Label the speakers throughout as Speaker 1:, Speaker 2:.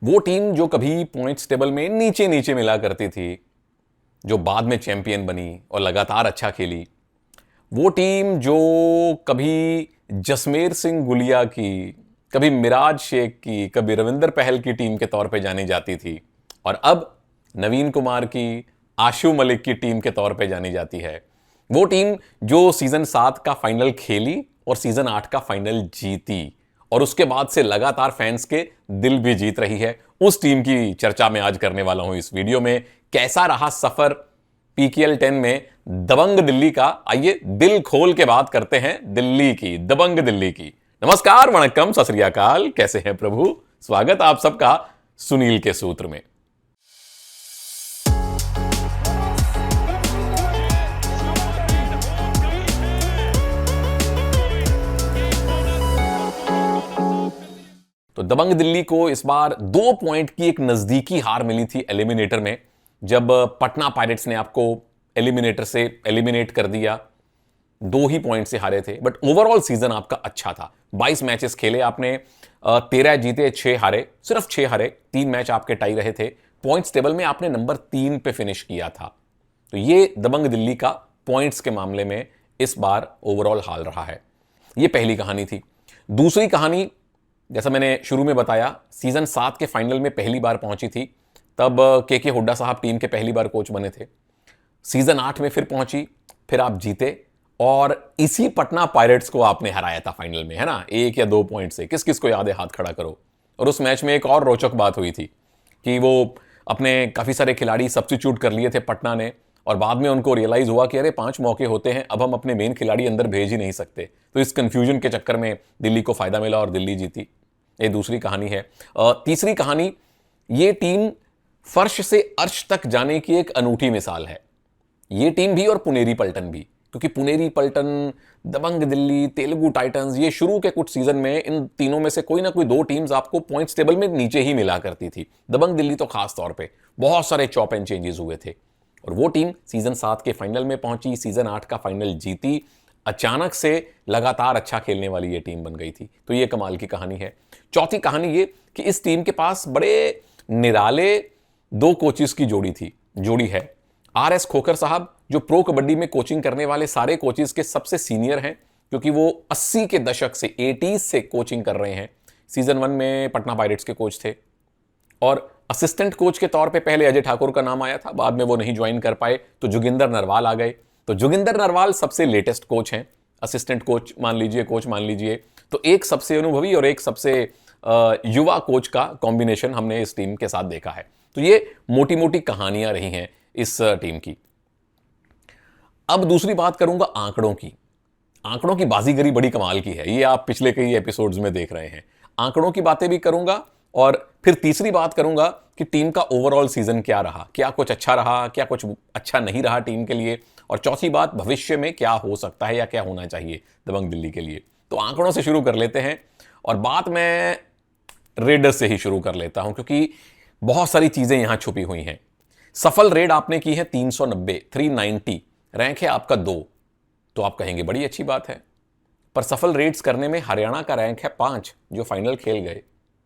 Speaker 1: वो टीम जो कभी पॉइंट्स टेबल में नीचे नीचे मिला करती थी, जो बाद में चैंपियन बनी और लगातार अच्छा खेली, वो टीम जो कभी जसमेर सिंह गुलिया की, कभी मिराज शेख की, कभी रविंदर पहल की टीम के तौर पे जानी जाती थी, और अब नवीन कुमार की, आशु मलिक की टीम के तौर पे जानी जाती है। वो टीम जो सीजन 7 का फाइनल खेली और सीजन 8 का फाइनल जीती, और उसके बाद से लगातार फैंस के दिल भी जीत रही है, उस टीम की चर्चा मैं आज करने वाला हूं इस वीडियो में। कैसा रहा सफर पीकेएल 10 में दबंग दिल्ली का, आइए दिल खोल के बात करते हैं दिल्ली की, दबंग दिल्ली की। नमस्कार, वणक्कम, सत श्री अकाल, कैसे हैं प्रभु? स्वागत आप सबका सुनील के सूत्र में। तो दबंग दिल्ली को इस बार 2 पॉइंट की एक नजदीकी हार मिली थी एलिमिनेटर में, जब पटना पायरेट्स ने आपको एलिमिनेटर से एलिमिनेट कर दिया। 2 ही पॉइंट से हारे थे, बट ओवरऑल सीजन आपका अच्छा था। 22 मैचेस खेले आपने, 13 जीते, 6 हारे, सिर्फ 6 हारे, 3 मैच आपके टाई रहे थे। पॉइंट्स टेबल में आपने नंबर 3 पे फिनिश किया था। तो ये दबंग दिल्ली का पॉइंट्स के मामले में इस बार ओवरऑल हाल रहा है। ये पहली कहानी थी। दूसरी कहानी, जैसा मैंने शुरू में बताया, सीजन 7 के फाइनल में पहली बार पहुंची थी, तब के हुड्डा साहब टीम के पहली बार कोच बने थे। सीजन 8 में फिर पहुंची, फिर आप जीते, और इसी पटना पायरेट्स को आपने हराया था फाइनल में, है ना, 1 या 2 पॉइंट से। किस किस को याद है, हाथ खड़ा करो। और उस मैच में एक और रोचक बात हुई थी कि वो अपने काफी सारे खिलाड़ी सब्स्टिट्यूट कर लिए थे पटना ने, और बाद में उनको रियलाइज हुआ कि अरे 5 मौके होते हैं, अब हम अपने मेन खिलाड़ी अंदर भेज ही नहीं सकते। तो इस कंफ्यूजन के चक्कर में दिल्ली को फायदा मिला और दिल्ली जीती। ये दूसरी कहानी है। तीसरी कहानी, ये टीम फर्श से अर्श तक जाने की एक अनूठी मिसाल है। ये टीम भी और पुनेरी पल्टन भी, क्योंकि पुनेरी पल्टन, दबंग दिल्ली, तेलुगु टाइटंस, ये शुरू के कुछ सीजन में इन तीनों में से कोई ना कोई 2 टीम्स आपको पॉइंट्स टेबल में नीचे ही मिला करती थी। दबंग दिल्ली तो खास तौर पे बहुत सारे चॉप एंड चेंजेस हुए थे, और वो टीम सीजन 7 के फाइनल में पहुंची, सीजन 8 का फाइनल जीती, अचानक से लगातार अच्छा खेलने वाली ये टीम बन गई थी। तो ये कमाल की कहानी है। चौथी कहानी ये कि इस टीम के पास बड़े निराले 2 कोचेस की जोड़ी है। आर एस खोखर साहब, जो प्रो कबड्डी में कोचिंग करने वाले सारे कोचेस के सबसे सीनियर हैं, क्योंकि वो 80 के दशक से 80s से कोचिंग कर रहे हैं। सीजन 1 में पटना पायरेट्स के कोच थे, और असिस्टेंट कोच के तौर पे पहले अजय ठाकुर का नाम आया था, बाद में वो नहीं ज्वाइन कर पाए, तो जोगिंदर नरवाल आ गए। तो जोगिंदर नरवाल सबसे लेटेस्ट कोच हैं, असिस्टेंट कोच मान लीजिए, कोच मान लीजिए। तो एक सबसे अनुभवी और एक सबसे युवा कोच का कॉम्बिनेशन हमने इस टीम के साथ देखा है। तो ये मोटी मोटी कहानियां रही हैं इस टीम की। अब दूसरी बात करूंगा आंकड़ों की। आंकड़ों की बाजीगरी बड़ी कमाल की है, ये आप पिछले कई एपिसोड्स में देख रहे हैं। आंकड़ों की बातें भी करूंगा, और फिर तीसरी बात करूंगा कि टीम का ओवरऑल सीजन क्या रहा, क्या कुछ अच्छा रहा, क्या कुछ अच्छा नहीं रहा टीम के लिए, और चौथी बात, भविष्य में क्या हो सकता है या क्या होना चाहिए दबंग दिल्ली के लिए। तो आंकड़ों से शुरू कर लेते हैं, और बात मैं रेडर्स से ही शुरू कर लेता हूं, क्योंकि बहुत सारी चीजें यहां छुपी हुई हैं। सफल रेड आपने की है 390, 390, रैंक है आपका 2। तो आप कहेंगे बड़ी अच्छी बात है, पर सफल रेड्स करने में हरियाणा का रैंक है 5, जो फाइनल खेल गए।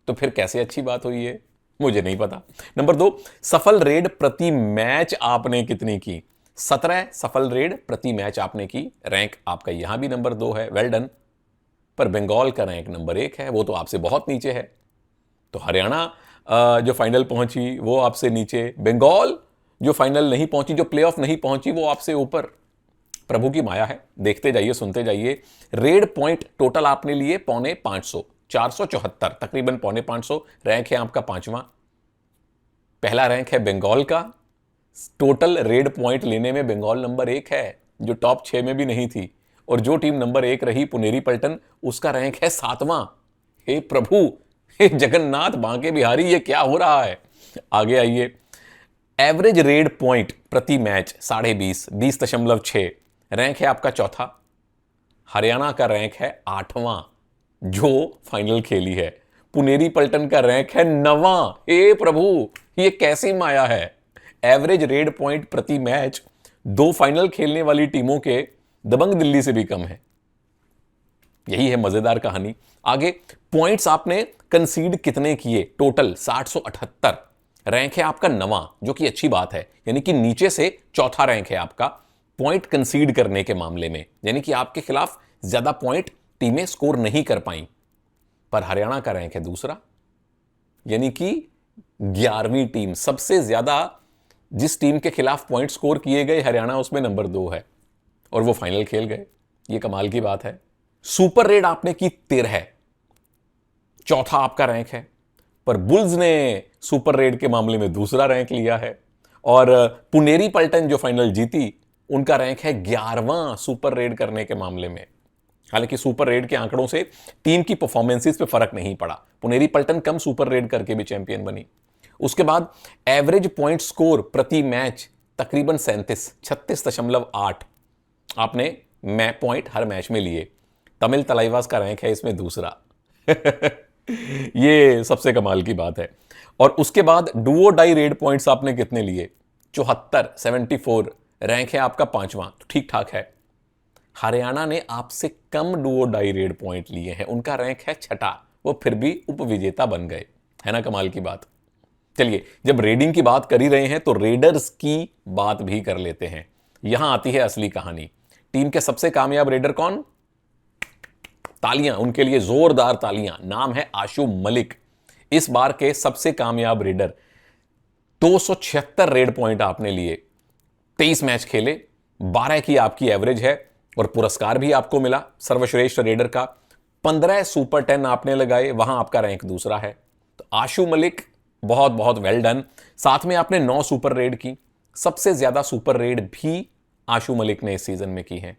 Speaker 1: तो फिर कैसे अच्छी बात हुई है, मुझे नहीं पता। नंबर 2, सफल रेड प्रति मैच आपने कितनी की? 17 सफल रेड प्रति मैच आपने की, रैंक आपका यहां भी नंबर 2 है, वेल डन। पर बंगाल का रैंक नंबर 1 है, वो तो आपसे बहुत नीचे है। तो हरियाणा जो फाइनल पहुंची वो आपसे नीचे, बंगाल जो फाइनल नहीं पहुंची, जो प्लेऑफ नहीं पहुंची, वो आपसे ऊपर। प्रभु की माया है, देखते जाइए, सुनते जाइए। रेड पॉइंट टोटल आपने लिए पौने 500, 474, तकरीबन पौने 500। रैंक है आपका 5वां। पहला रैंक है बंगाल का, टोटल रेड पॉइंट लेने में बंगाल नंबर 1 है, जो टॉप 6 में भी नहीं थी। और जो टीम नंबर 1 रही, पुनेरी पल्टन, उसका रैंक है 7वां। हे प्रभु, हे जगन्नाथ बांके बिहारी, ये क्या हो रहा है? आगे आइए। एवरेज रेड पॉइंट प्रति मैच 20.5, 20.6, रैंक है आपका 4था। हरियाणा का रैंक है 8वां, जो फाइनल खेली है। पुनेरी पल्टन का रैंक है 9वां। हे प्रभु, ये कैसी माया है? एवरेज रेड पॉइंट प्रति मैच 2 फाइनल खेलने वाली टीमों के दबंग दिल्ली से भी कम है। यही है मजेदार कहानी। आगे पॉइंट्स आपने कंसीड कितने किए, टोटल 778, रैंक है आपका 9वां, जो कि अच्छी बात है, यानी कि नीचे से चौथा रैंक है आपका पॉइंट कंसीड करने के मामले में, यानी कि आपके खिलाफ ज्यादा पॉइंट टीमें स्कोर नहीं कर पाई। पर हरियाणा का रैंक है दूसरा, यानी कि 11वीं टीम, सबसे ज्यादा जिस टीम के खिलाफ पॉइंट स्कोर किए गए हरियाणा उसमें नंबर 2 है, और वो फाइनल खेल गए। ये कमाल की बात है। सुपर रेड आपने की 13, चौथा आपका रैंक है, पर बुल्स ने सुपर रेड के मामले में दूसरा रैंक लिया है, और पुनेरी पल्टन जो फाइनल जीती उनका रैंक है 11वां सुपर रेड करने के मामले में। हालांकि सुपर रेड के आंकड़ों से टीम की परफॉर्मेंसेस पे फर्क नहीं पड़ा, पुनेरी पल्टन कम सुपर रेड करके भी चैंपियन बनी। उसके बाद एवरेज पॉइंट स्कोर प्रति मैच तकरीबन 36.8 आपने पॉइंट हर मैच में लिए। तमिल तलाइवास का रैंक है इसमें दूसरा। ये सबसे कमाल की बात है। और उसके बाद डुओ डाई रेड पॉइंट्स आपने कितने लिए, 74 रैंक है आपका 5वां, तो ठीक ठाक है। हरियाणा ने आपसे कम डुओ डाई रेड पॉइंट लिए हैं, उनका रैंक है 6, वो फिर भी उपविजेता बन गए, है ना कमाल की बात। चलिए, जब रेडिंग की बात कर ही रहे हैं तो रेडर्स की बात भी कर लेते हैं। यहां आती है असली कहानी। टीम के सबसे कामयाब रेडर कौन, तालियां उनके लिए, जोरदार तालियां, नाम है आशु मलिक। इस बार के सबसे कामयाब रेडर, 276 रेड पॉइंट आपने लिए, 23 मैच खेले, 12 की आपकी एवरेज है, और पुरस्कार भी आपको मिला सर्वश्रेष्ठ रेडर का। 15 सुपर 10 आपने लगाए, वहां आपका रैंक दूसरा है। तो आशु मलिक बहुत बहुत वेल डन। साथ में आपने 9 सुपर रेड की, सबसे ज्यादा सुपर रेड भी आशु मलिक ने इस सीजन में की है।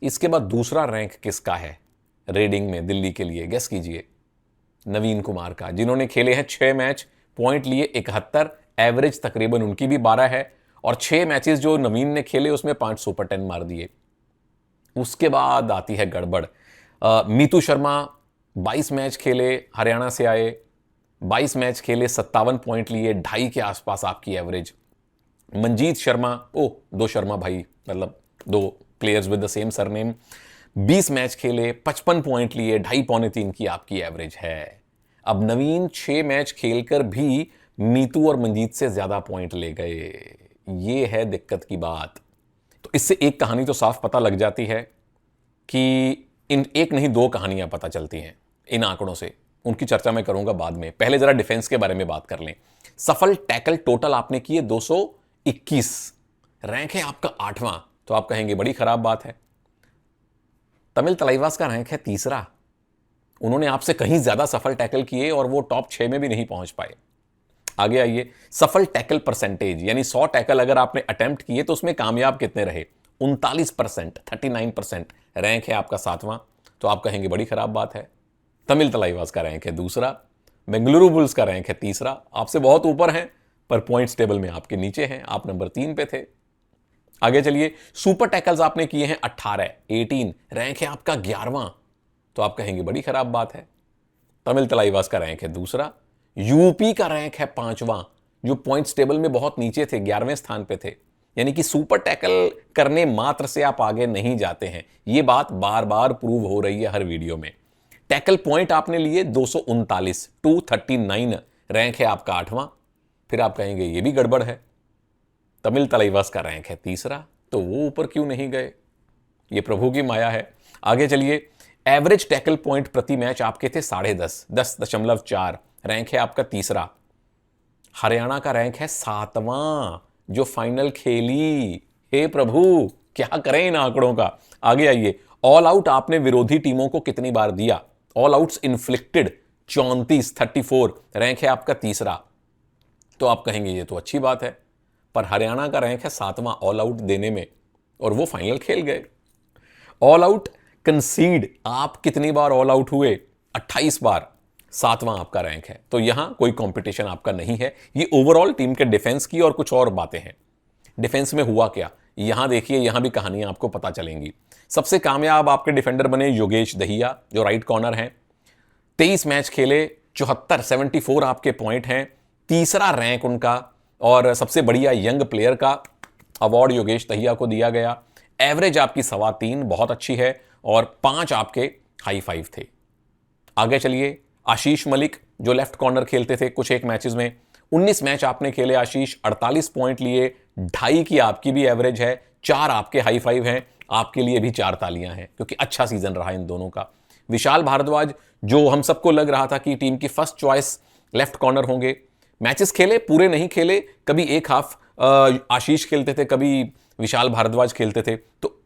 Speaker 1: इसके बाद दूसरा रैंक किसका है रेडिंग में दिल्ली के लिए, गेस कीजिए। नवीन कुमार का, जिन्होंने खेले हैं 6 मैच, पॉइंट लिए 71, एवरेज तकरीबन उनकी भी 12 है, और 6 मैचेस जो नवीन ने खेले उसमें 5 सुपर 10 मार दिए। उसके बाद आती है गड़बड़। मीतू शर्मा 22 मैच खेले, हरियाणा से आए, 22 मैच खेले, 57 पॉइंट लिए, 2.5 के आसपास आपकी एवरेज। मंजीत शर्मा, 2 शर्मा भाई, मतलब 2 players with the same surname, 20 match खेले, 55 पॉइंट लिए, 2.5 पौने 3 की आपकी एवरेज है। अब नवीन 6 मैच खेलकर भी मीतू और मंजीत से ज्यादा पॉइंट ले गए, ये है दिक्कत की बात। तो इससे एक कहानी तो साफ पता लग जाती है कि इन एक नहीं 2 कहानियां पता चलती हैं इन आंकड़ों से, उनकी चर्चा मैं करूंगा बाद में। पहले जरा डिफेंस के बारे में बात कर लें। सफल टैकल टोटल आपने किए 221, रैंक है आपका 8वां, तो आप कहेंगे बड़ी खराब बात है। तमिल तलाइवास का रैंक है तीसरा, उन्होंने आपसे कहीं ज्यादा सफल टैकल किए और वो टॉप 6 में भी नहीं पहुंच पाए। आगे आइए, सफल टैकल परसेंटेज, यानी 100 टैकल अगर आपने अटेम्प्ट किए तो उसमें कामयाब कितने रहे, 39%, 39%, रैंक है आपका 7वां, तो आप कहेंगे बड़ी खराब बात है। तमिल तलाइवास का रैंक है दूसरा, बेंगलुरु बुल्स का रैंक है तीसरा, आपसे बहुत ऊपर हैं, पर पॉइंट्स टेबल में आपके नीचे हैं, आप नंबर 3 पे थे। आगे चलिए, सुपर टैकल्स आपने किए हैं 18, रैंक है आपका 11वां, तो आप कहेंगे बड़ी खराब बात है। तमिल तलाइवास का रैंक है दूसरा, यूपी का रैंक है 5वां, जो पॉइंट्स टेबल में बहुत नीचे थे, 11वें स्थान पे थे, यानी कि सुपर टैकल करने मात्र से आप आगे नहीं जाते हैं। यह बात बार बार प्रूव हो रही है हर वीडियो में। टैकल पॉइंट आपने लिए 239, 239, रैंक है आपका 8वां, फिर आप कहेंगे यह भी गड़बड़ है। तमिल तलाइवास का रैंक है तीसरा, तो वो ऊपर क्यों नहीं गए, ये प्रभु की माया है। आगे चलिए, एवरेज टैकल पॉइंट प्रति मैच आपके थे 10.5, 10.4, रैंक है आपका तीसरा। हरियाणा का रैंक है 7वां, जो फाइनल खेली। हे प्रभु, क्या करें इन आंकड़ों का। आगे आइए, ऑल आउट आपने विरोधी टीमों को कितनी बार दिया, ऑल आउट्स इन्फ्लिक्टेड 34, रैंक है आपका तीसरा, तो आप कहेंगे ये तो अच्छी बात है, पर हरियाणा का रैंक है 7वां ऑल आउट देने में, और वो फाइनल खेल गए। ऑल आउट कंसीड आप कितनी बार ऑल आउट हुए, 28 बार, 7वां आपका रैंक है, तो यहां कोई कंपटीशन आपका नहीं है। ये ओवरऑल टीम के डिफेंस की और कुछ और बातें हैं। डिफेंस में हुआ क्या, यहां देखिए, यहां भी कहानियां आपको पता चलेंगी। सबसे कामयाब आपके डिफेंडर बने योगेश दहिया, जो राइट कॉर्नर हैं, 23 मैच खेले, 74 आपके पॉइंट हैं, तीसरा रैंक उनका, और सबसे बढ़िया यंग प्लेयर का अवार्ड योगेश दहिया को दिया गया। एवरेज आपकी 3.25, बहुत अच्छी है, और 5 आपके हाई 5 थे। आगे चलिए, आशीष मलिक जो लेफ्ट कॉर्नर खेलते थे कुछ एक मैचेस में, 19 मैच आपने खेले आशीष, 48 पॉइंट लिए, 2.5 की आपकी भी एवरेज है, 4 आपके हाई 5 हैं, आपके लिए भी 4 तालियां हैं क्योंकि अच्छा सीजन रहा इन दोनों का। विशाल भारद्वाज जो हम सबको लग रहा था कि टीम की फर्स्ट चॉइस लेफ्ट कॉर्नर होंगे, मैचेस खेले, पूरे नहीं खेले, कभी एक हाफ आशीष खेलते थे, कभी विशाल भारद्वाज खेलते थे, तो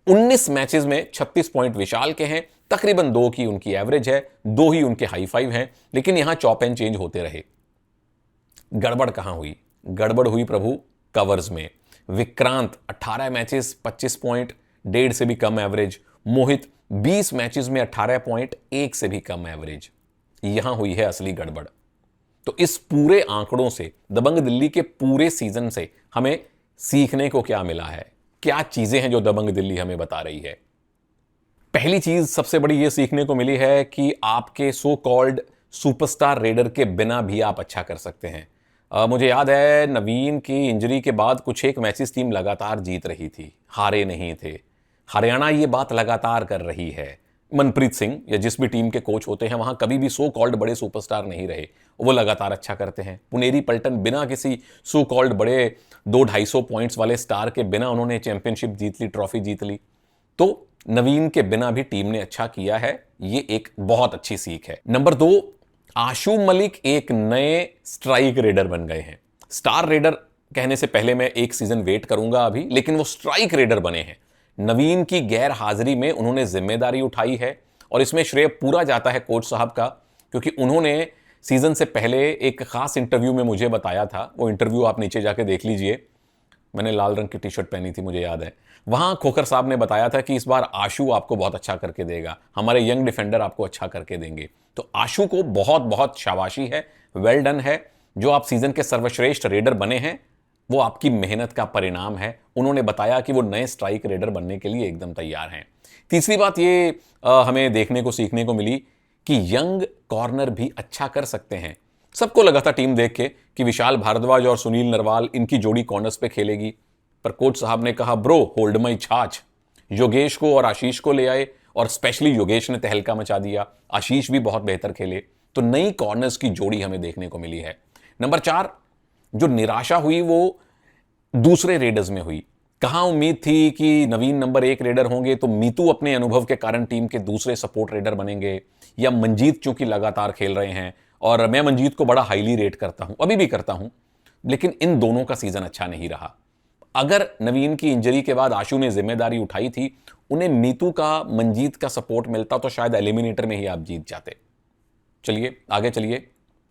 Speaker 1: 19 मैचेस में 36 पॉइंट विशाल के हैं, तकरीबन 2 की उनकी एवरेज है, 2 ही उनके हाई 5 हैं, लेकिन यहां चॉप एंड चेंज होते रहे। गड़बड़ कहां हुई? गड़बड़ हुई प्रभु कवर्स में। विक्रांत 18 मैचेस 25 पॉइंट, 1.5 से भी कम एवरेज। मोहित 20 मैचेस में 18 पॉइंट, 1 से भी कम एवरेज। यहां हुई है असली गड़बड़। तो इस पूरे आंकड़ों से, दबंग दिल्ली के पूरे सीजन से हमें सीखने को क्या मिला है? क्या चीजें हैं जो दबंग दिल्ली हमें बता रही है? पहली चीज सबसे बड़ी यह सीखने को मिली है कि आपके सो कॉल्ड सुपरस्टार रेडर के बिना भी आप अच्छा कर सकते हैं। मुझे याद है नवीन की इंजरी के बाद कुछ एक मैचेस टीम लगातार जीत रही थी, हारे नहीं थे। हरियाणा ये बात लगातार कर रही है। मनप्रीत सिंह या जिस भी टीम के कोच होते हैं वहां कभी भी सो कॉल्ड बड़े सुपरस्टार नहीं रहे, वो लगातार अच्छा करते हैं। पुनेरी पल्टन बिना किसी सो कॉल्ड बड़े 200-250 पॉइंट्स वाले स्टार के बिना उन्होंने चैंपियनशिप जीत ली, ट्रॉफी जीत ली। तो नवीन के बिना भी टीम ने अच्छा किया है, ये एक बहुत अच्छी सीख है। नंबर 2, आशु मलिक एक नए स्ट्राइक रेडर बन गए हैं। स्टार रेडर कहने से पहले मैं एक सीजन वेट करूंगा अभी, लेकिन वो स्ट्राइक रेडर बने हैं। नवीन की गैर हाजिरी में उन्होंने जिम्मेदारी उठाई है और इसमें श्रेय पूरा जाता है कोच साहब का, क्योंकि उन्होंने सीजन से पहले एक खास इंटरव्यू में मुझे बताया था, वो इंटरव्यू आप नीचे जाके देख लीजिए, मैंने लाल रंग की टी शर्ट पहनी थी मुझे याद है। वहां खोखर साहब ने बताया था कि इस बार आशु आपको बहुत अच्छा करके देगा, हमारे यंग डिफेंडर आपको अच्छा करके देंगे। तो आशु को बहुत बहुत शाबाशी है, वेल डन है। जो आप सीजन के सर्वश्रेष्ठ रेडर बने हैं वो आपकी मेहनत का परिणाम है। उन्होंने बताया कि वो नए स्ट्राइक रेडर बनने के लिए एकदम तैयार हैं। तीसरी बात ये हमें देखने को सीखने को मिली कि यंग कॉर्नर भी अच्छा कर सकते हैं। सबको लगा था टीम देख के कि विशाल भारद्वाज और सुनील नरवाल इनकी जोड़ी कॉर्नर्स पे खेलेगी, पर कोच साहब ने कहा ब्रो होल्ड माई छाछ। योगेश को और आशीष को ले आए और स्पेशली योगेश ने तहलका मचा दिया, आशीष भी बहुत बेहतर खेले। तो नई कॉर्नर्स की जोड़ी हमें देखने को मिली है। नंबर 4, जो निराशा हुई वो दूसरे रेडर्स में हुई। कहां उम्मीद थी कि नवीन नंबर 1 रेडर होंगे तो मीतू अपने अनुभव के कारण टीम के दूसरे सपोर्ट रेडर बनेंगे, या मंजीत चूंकि लगातार खेल रहे हैं और मैं मंजीत को बड़ा हाईली रेट करता हूं, अभी भी करता हूं, लेकिन इन दोनों का सीजन अच्छा नहीं रहा। अगर नवीन की इंजरी के बाद आशु ने जिम्मेदारी उठाई थी, उन्हें मीतू का, मंजीत का सपोर्ट मिलता तो शायद एलिमिनेटर में ही आप जीत जाते। चलिए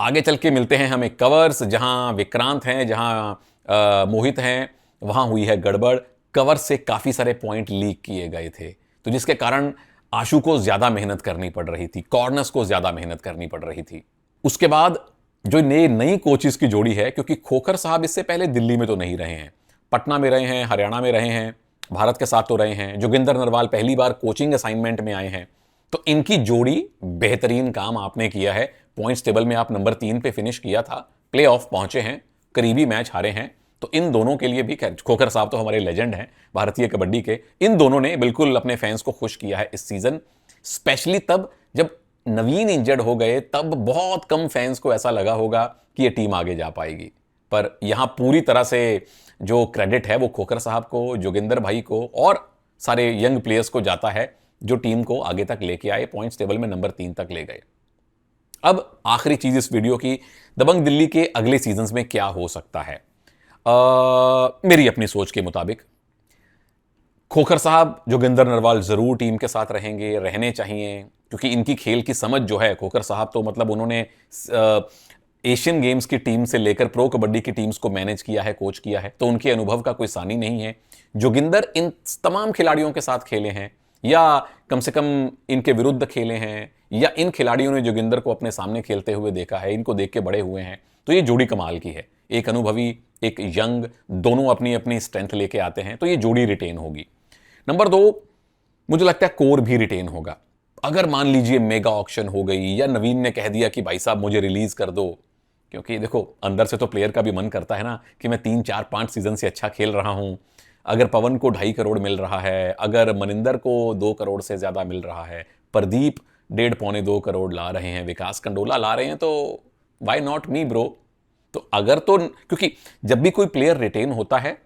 Speaker 1: आगे चल के मिलते हैं हमें कवर्स, जहां विक्रांत हैं, जहां मोहित हैं, वहां हुई है गड़बड़। कवर्स से काफी सारे पॉइंट लीक किए गए थे, तो जिसके कारण आशु को ज्यादा मेहनत करनी पड़ रही थी, कॉर्नर्स को ज्यादा मेहनत करनी पड़ रही थी। उसके बाद जो नई कोचिस की जोड़ी है, क्योंकि खोखर साहब इससे पहले दिल्ली में तो नहीं रहे हैं, पटना में रहे हैं, हरियाणा में रहे हैं, भारत के साथ तो रहे हैं। जोगिंदर नरवाल पहली बार कोचिंग असाइनमेंट में आए हैं, तो इनकी जोड़ी बेहतरीन काम आपने किया है। पॉइंट्स टेबल में आप नंबर 3 पे फिनिश किया था, प्लेऑफ पहुंचे हैं, करीबी मैच हारे हैं, तो इन दोनों के लिए भी, खोखर साहब तो हमारे लेजेंड हैं भारतीय कबड्डी के, इन दोनों ने बिल्कुल अपने फैंस को खुश किया है इस सीजन। स्पेशली तब जब नवीन इंजर्ड हो गए, तब बहुत कम फैंस को ऐसा लगा होगा कि ये टीम आगे जा पाएगी, पर यहां पूरी तरह से जो क्रेडिट है वो खोखर साहब को, जोगिंदर भाई को और सारे यंग प्लेयर्स को जाता है, जो टीम को आगे तक लेके आए, पॉइंट्स टेबल में नंबर 3 तक ले गए। अब आखिरी चीज इस वीडियो की, दबंग दिल्ली के अगले सीजन्स में क्या हो सकता है। मेरी अपनी सोच के मुताबिक खोखर साहब, जोगिंदर नरवाल जरूर टीम के साथ रहेंगे, रहने चाहिए, क्योंकि इनकी खेल की समझ जो है, खोखर साहब तो मतलब उन्होंने एशियन गेम्स की टीम से लेकर प्रो कबड्डी की टीम्स को मैनेज किया है, कोच किया है, तो उनके अनुभव का कोई सानी नहीं है। जोगिंदर इन तमाम खिलाड़ियों के साथ खेले हैं, या कम से कम इनके विरुद्ध खेले हैं, या इन खिलाड़ियों ने जोगिंदर को अपने सामने खेलते हुए देखा है, इनको देख के बड़े हुए हैं, तो ये जोड़ी कमाल की है। एक अनुभवी, एक यंग, दोनों अपनी अपनी स्ट्रेंथ लेके आते हैं, तो ये जोड़ी रिटेन होगी। नंबर 2, मुझे लगता है कोर भी रिटेन होगा। अगर मान लीजिए मेगा ऑक्शन हो गई, या नवीन ने कह दिया कि भाई साहब मुझे रिलीज कर दो, क्योंकि देखो अंदर से तो प्लेयर का भी मन करता है ना कि मैं 3, 4, 5 सीजन से अच्छा खेल रहा हूं, अगर पवन को 2.5 करोड़ मिल रहा है, अगर मनिंदर को 2 करोड़ से ज्यादा मिल रहा है, प्रदीप 1.5-2 करोड़ ला रहे हैं, विकास कंडोला ला रहे हैं, तो वाई नॉट मी ब्रो। तो अगर तो क्योंकि जब भी कोई प्लेयर रिटेन होता है,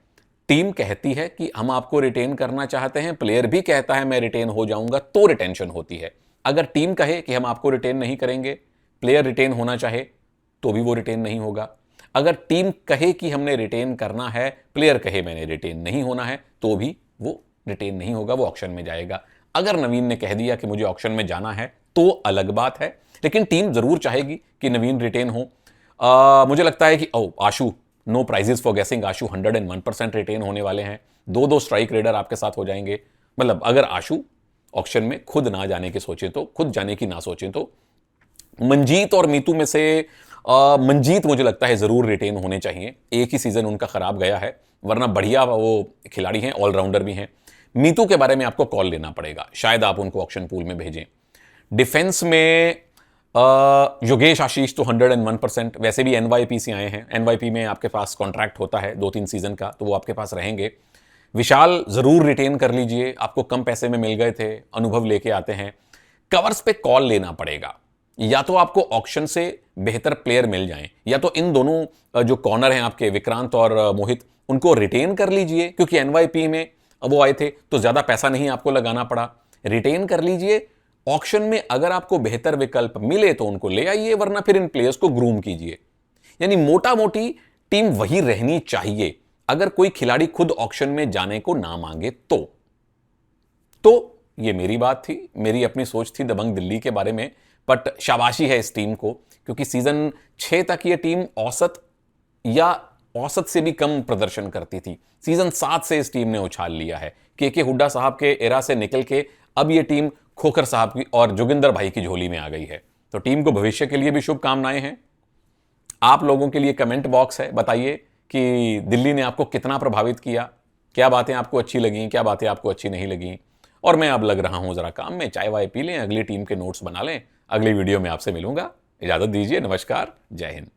Speaker 1: टीम कहती है कि हम आपको रिटेन करना चाहते हैं, प्लेयर भी कहता है मैं रिटेन हो जाऊंगा, तो रिटेंशन होती है। अगर टीम कहे कि हम आपको रिटेन नहीं करेंगे, प्लेयर रिटेन होना चाहे तो भी वो रिटेन नहीं होगा। अगर टीम कहे कि हमने रिटेन करना है, प्लेयर कहे मैंने रिटेन नहीं होना है, तो भी वो रिटेन नहीं होगा, वो ऑक्शन में जाएगा। अगर नवीन ने कह दिया कि मुझे ऑक्शन में जाना है तो अलग बात है, लेकिन टीम जरूर चाहेगी कि नवीन रिटेन हो। मुझे लगता है कि आशु, नो प्राइजेस फॉर गेसिंग, आशु 101% रिटेन होने वाले हैं। 2-2 स्ट्राइक रेडर आपके साथ हो जाएंगे। मतलब अगर आशु ऑक्शन में खुद ना जाने की सोचें तो, खुद जाने की ना सोचें तो, मंजीत और मीतू में से मंजीत मुझे लगता है जरूर रिटेन होने चाहिए। एक ही सीजन उनका खराब गया है, वरना बढ़िया वो खिलाड़ी हैं, ऑलराउंडर भी हैं। मीतू के बारे में आपको कॉल लेना पड़ेगा, शायद आप उनको ऑक्शन पूल में भेजें। डिफेंस में योगेश आशीष तो 101%, वैसे भी एनवाईपी से आए हैं, एनवाईपी में आपके पास कॉन्ट्रैक्ट होता है 2-3 सीजन का, तो वो आपके पास रहेंगे। विशाल जरूर रिटेन कर लीजिए, आपको कम पैसे में मिल गए थे, अनुभव लेके आते हैं। कवर्स पे कॉल लेना पड़ेगा, या तो आपको ऑक्शन से बेहतर प्लेयर मिल जाएं, या तो इन दोनों जो कॉर्नर हैं आपके विक्रांत और मोहित, उनको रिटेन कर लीजिए, क्योंकि एनवाईपी में वो आए थे तो ज्यादा पैसा नहीं आपको लगाना पड़ा। रिटेन कर लीजिए, ऑक्शन में अगर आपको बेहतर विकल्प मिले तो उनको ले आइए, वरना फिर इन प्लेयर्स को ग्रूम कीजिए। यानी मोटा मोटी टीम वही रहनी चाहिए, अगर कोई खिलाड़ी खुद ऑक्शन में जाने को ना मांगे तो ये मेरी बात थी, मेरी अपनी सोच थी दबंग दिल्ली के बारे में। बट शाबाशी है इस टीम को, क्योंकि सीजन 6 तक ये टीम औसत या औसत से भी कम प्रदर्शन करती थी। सीजन 7 से इस टीम ने उछाल लिया है। के हुड्डा साहब के एरा से निकल के अब ये टीम खोखर साहब की और जोगिंदर भाई की झोली में आ गई है। तो टीम को भविष्य के लिए भी शुभकामनाएं हैं। आप लोगों के लिए कमेंट बॉक्स है, बताइए कि दिल्ली ने आपको कितना प्रभावित किया, क्या बातें आपको अच्छी लगी, क्या बातें आपको अच्छी नहीं लगी। और मैं अब लग रहा हूं जरा काम में, चाय वाय पी लें, अगली टीम के नोट्स बना लें। अगली वीडियो में आपसे मिलूंगा, इजाजत दीजिए, नमस्कार, जय हिंद।